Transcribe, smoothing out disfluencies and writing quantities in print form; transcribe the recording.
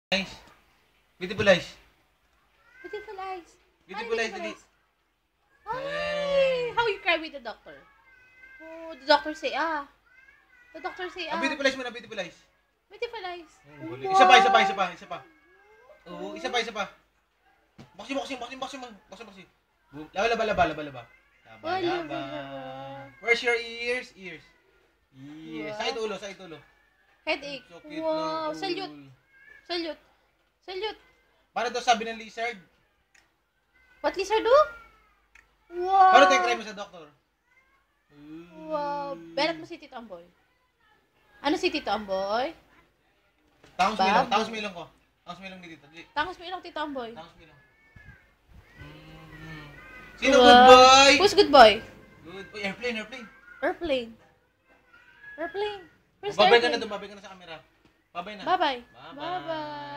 Eyes. Beautiful eyes. Beautiful eyes. Beautiful eyes, dali. Ay, how you cry with the doctor? Oh, the doctor say The doctor say Beautiful eyes muna, beautiful eyes. Beautiful eyes. Wow. Isa pa. Oo, isa pa. Boxing. Laba. Where's your ears? Yes. Side ulo. Headache. So cute, Wow, no? Salute. Paano daw sabi ng lizard? What lizard do? Wow. Paano tayo try mo sa doktor? Wow. Berat mo si Tito Amboy. Ano si Tito Amboy? Tangos milong ko. Tangos milong ni Tito. Tangos mo ilang Tito Amboy. Tangos milong. Sino good boy? Who's good boy? Good boy. Airplane. Airplane. Where's Babay ka airplane? na doon, babay ka na sa camera. Babay na. Bye-bye. Bye-bye.